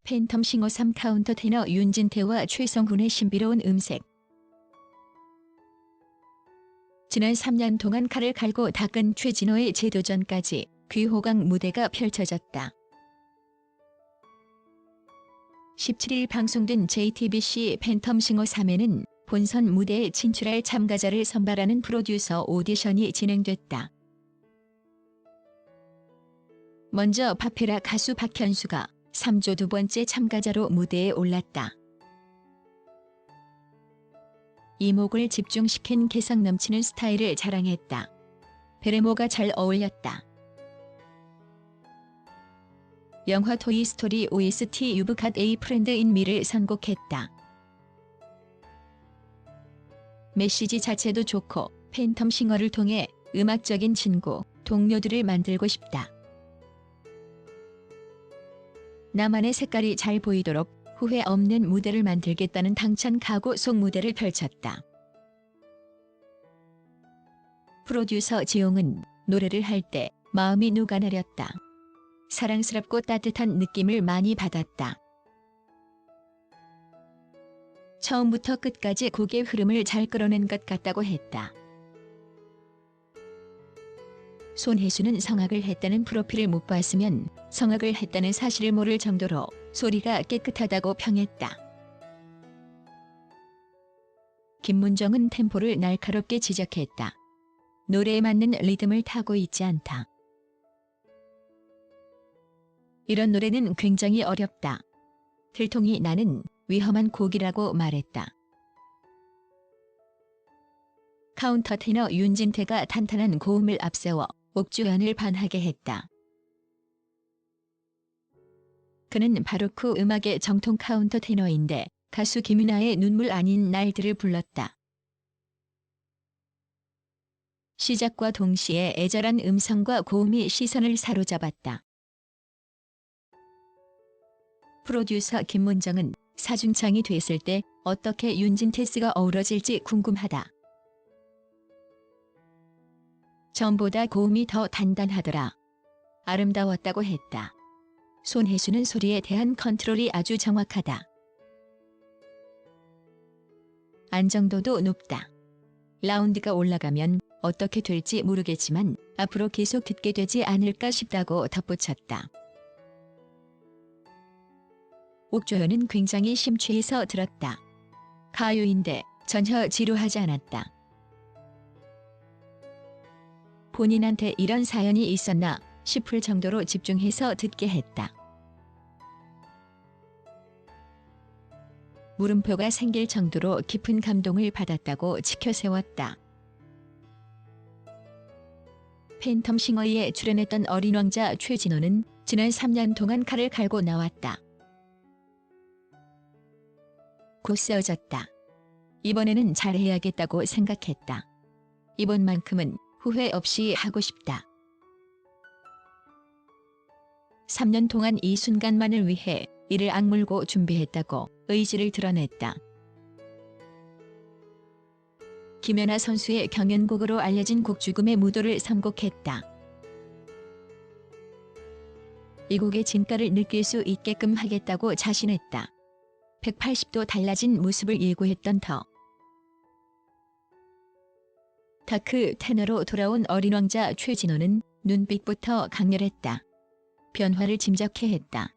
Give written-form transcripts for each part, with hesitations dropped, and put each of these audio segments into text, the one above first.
팬텀싱어 3 카운터 테너 윤진태와 최성훈의 신비로운 음색. 지난 3년 동안 칼을 갈고 닦은 최진호의 재도전까지 귀호강 무대가 펼쳐졌다. 17일 방송된 JTBC 팬텀싱어 3에는 본선 무대에 진출할 참가자를 선발하는 프로듀서 오디션이 진행됐다. 먼저 파페라 가수 박현수가 3조 두 번째 참가자로 무대에 올랐다. 이목을 집중시킨 개성 넘치는 스타일을 자랑했다. 베레모가 잘 어울렸다. 영화 토이스토리 OST You've Got a Friend in Me를 선곡했다. 메시지 자체도 좋고 팬텀싱어를 통해 음악적인 친구, 동료들을 만들고 싶다. 나만의 색깔이 잘 보이도록 후회 없는 무대를 만들겠다는 당찬 각오 속 무대를 펼쳤다. 프로듀서 지용은 노래를 할 때 마음이 녹아내렸다. 사랑스럽고 따뜻한 느낌을 많이 받았다. 처음부터 끝까지 곡의 흐름을 잘 끌어낸 것 같다고 했다. 손혜수는 성악을 했다는 프로필을 못 봤으면 성악을 했다는 사실을 모를 정도로 소리가 깨끗하다고 평했다. 김문정은 템포를 날카롭게 지적했다. 노래에 맞는 리듬을 타고 있지 않다. 이런 노래는 굉장히 어렵다. 들통이 나는 위험한 곡이라고 말했다. 카운터 테너 윤진태가 탄탄한 고음을 앞세워 옥주현을 반하게 했다. 그는 바로크 음악의 정통 카운터 테너인데 가수 김윤아의 눈물 아닌 날들을 불렀다. 시작과 동시에 애절한 음성과 고음이 시선을 사로잡았다. 프로듀서 김문정은 사중창이 됐을 때 어떻게 윤진태스가 어우러질지 궁금하다. 전보다 고음이 더 단단하더라. 아름다웠다고 했다. 손혜수는 소리에 대한 컨트롤이 아주 정확하다. 안정도도 높다. 라운드가 올라가면 어떻게 될지 모르겠지만 앞으로 계속 듣게 되지 않을까 싶다고 덧붙였다. 옥주현은 굉장히 심취해서 들었다. 가요인데 전혀 지루하지 않았다. 본인한테 이런 사연이 있었나 싶을 정도로 집중해서 듣게 했다. 물음표가 생길 정도로 깊은 감동을 받았다고 치켜세웠다. 팬텀싱어에 출연했던 어린 왕자 최진호는 지난 3년 동안 칼을 갈고 나왔다. 곧 쓰러졌다. 이번에는 잘해야겠다고 생각했다. 이번만큼은 후회 없이 하고 싶다. 3년 동안 이 순간만을 위해 이를 악물고 준비했다고 의지를 드러냈다. 김연아 선수의 경연곡으로 알려진 곡 죽음의 무도를 선곡했다. 이 곡의 진가를 느낄 수 있게끔 하겠다고 자신했다. 180도 달라진 모습을 예고했던 더. 다크 테너로 돌아온 어린 왕자 최진호는 눈빛부터 강렬했다. 변화를 짐작해 했다.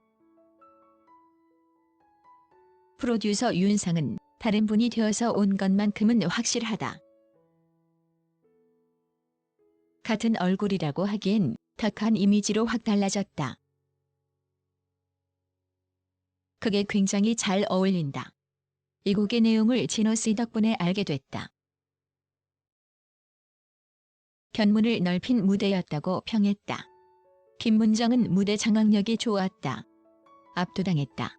프로듀서 윤상은 다른 분이 되어서 온 것만큼은 확실하다. 같은 얼굴이라고 하기엔 탁한 이미지로 확 달라졌다. 그게 굉장히 잘 어울린다. 이 곡의 내용을 진호 씨 덕분에 알게 됐다. 견문을 넓힌 무대였다고 평했다. 김문정은 무대 장악력이 좋았다. 압도당했다.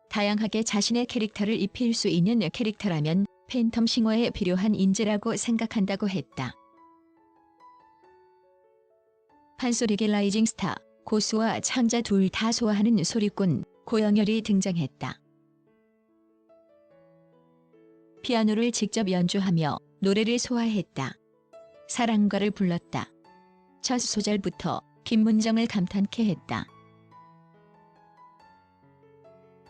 다양하게 자신의 캐릭터를 입힐 수 있는 캐릭터라면 팬텀싱어에 필요한 인재라고 생각한다고 했다. 판소리계 라이징 스타 고수와 창자 둘 다 소화하는 소리꾼 고영열이 등장했다. 피아노를 직접 연주하며 노래를 소화했다. 사랑가를 불렀다. 첫 소절부터 김문정을 감탄케 했다.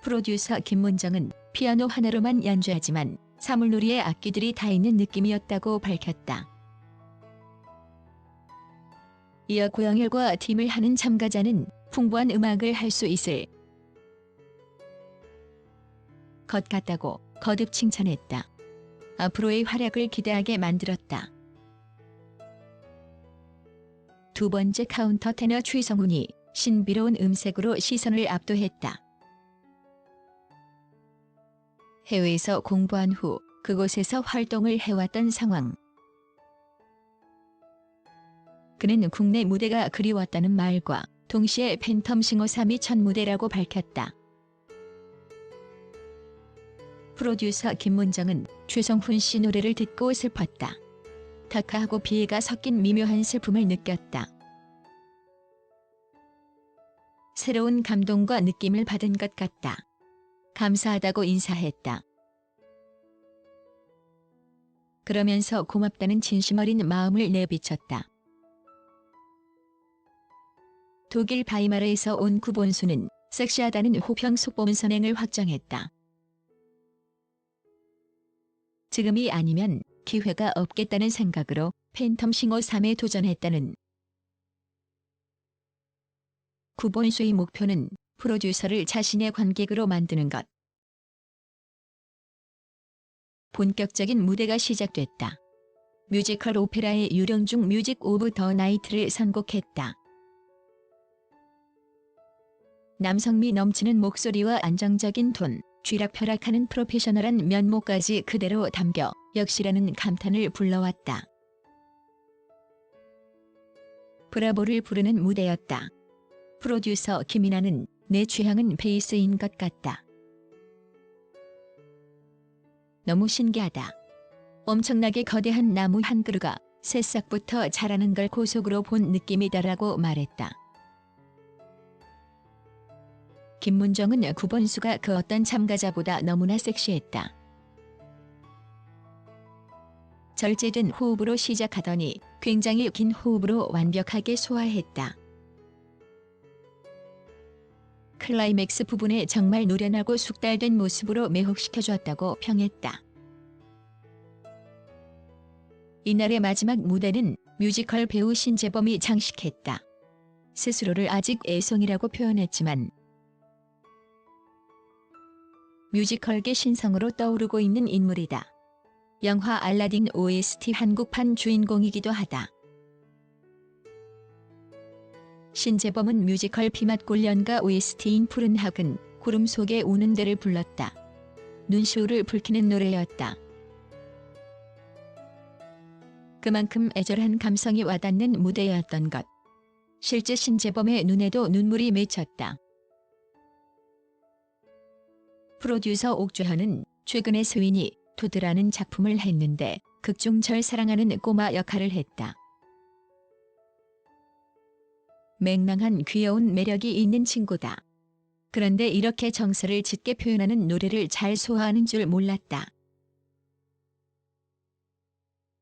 프로듀서 김문정은 피아노 하나로만 연주하지만 사물놀이의 악기들이 다 있는 느낌이었다고 밝혔다. 이어 고영일과 팀을 하는 참가자는 풍부한 음악을 할 수 있을 것 같다고 거듭 칭찬했다. 앞으로의 활약을 기대하게 만들었다. 두 번째 카운터 테너 최성훈이 신비로운 음색으로 시선을 압도했다. 해외에서 공부한 후 그곳에서 활동을 해왔던 상황. 그는 국내 무대가 그리웠다는 말과 동시에 팬텀 싱어3이 첫 무대라고 밝혔다. 프로듀서 김문정은 최성훈 씨 노래를 듣고 슬펐다. 다크하고 비애가 섞인 미묘한 슬픔을 느꼈다. 새로운 감동과 느낌을 받은 것 같다. 감사하다고 인사했다. 그러면서 고맙다는 진심 어린 마음을 내비쳤다. 독일 바이마르에서 온 구본수는 섹시하다는 호평 속보문 선행을 확정했다. 지금이 아니면 기회가 없겠다는 생각으로 팬텀 싱어3에 도전했다는 구본수의 목표는 프로듀서를 자신의 관객으로 만드는 것. 본격적인 무대가 시작됐다. 뮤지컬 오페라의 유령 중 뮤직 오브 더 나이트를 선곡했다. 남성미 넘치는 목소리와 안정적인 톤, 쥐락펴락하는 프로페셔널한 면모까지 그대로 담겨 역시라는 감탄을 불러왔다. 브라보를 부르는 무대였다. 프로듀서 김이나는 내 취향은 베이스인 것 같다. 너무 신기하다. 엄청나게 거대한 나무 한 그루가 새싹부터 자라는 걸 고속으로 본 느낌이다라고 말했다. 김문정은 구본수가 그 어떤 참가자보다 너무나 섹시했다. 절제된 호흡으로 시작하더니 굉장히 긴 호흡으로 완벽하게 소화했다. 클라이맥스 부분에 정말 노련하고 숙달된 모습으로 매혹시켜주었다고 평했다. 이날의 마지막 무대는 뮤지컬 배우 신재범이 장식했다. 스스로를 아직 애송이라고 표현했지만 뮤지컬계 신성으로 떠오르고 있는 인물이다. 영화 알라딘 OST 한국판 주인공이기도 하다. 신재범은 뮤지컬 피맛골련가 OST인 푸른 학은 구름 속에 우는 데를 불렀다. 눈시울을 붉히는 노래였다. 그만큼 애절한 감성이 와닿는 무대였던 것. 실제 신재범의 눈에도 눈물이 맺혔다. 프로듀서 옥주현은 최근에 스윈이 토드라는 작품을 했는데 극중 절 사랑하는 꼬마 역할을 했다. 맹랑한 귀여운 매력이 있는 친구다. 그런데 이렇게 정서를 짙게 표현하는 노래를 잘 소화하는 줄 몰랐다.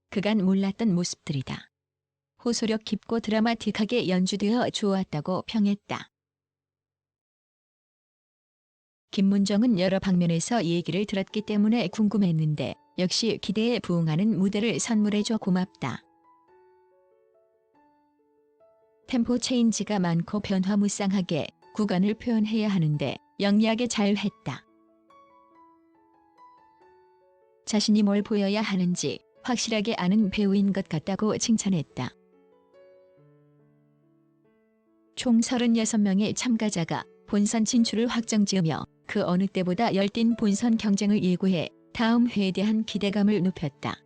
그간 몰랐던 모습들이다. 호소력 깊고 드라마틱하게 연주되어 좋았다고 평했다. 김문정은 여러 방면에서 얘기를 들었기 때문에 궁금했는데 역시 기대에 부응하는 무대를 선물해줘 고맙다. 템포 체인지가 많고 변화무쌍하게 구간을 표현해야 하는데 영리하게 잘 했다. 자신이 뭘 보여야 하는지 확실하게 아는 배우인 것 같다고 칭찬했다. 총 36명의 참가자가 본선 진출을 확정지으며 그 어느 때보다 열띤 본선 경쟁을 예고해 다음 회에 대한 기대감을 높였다.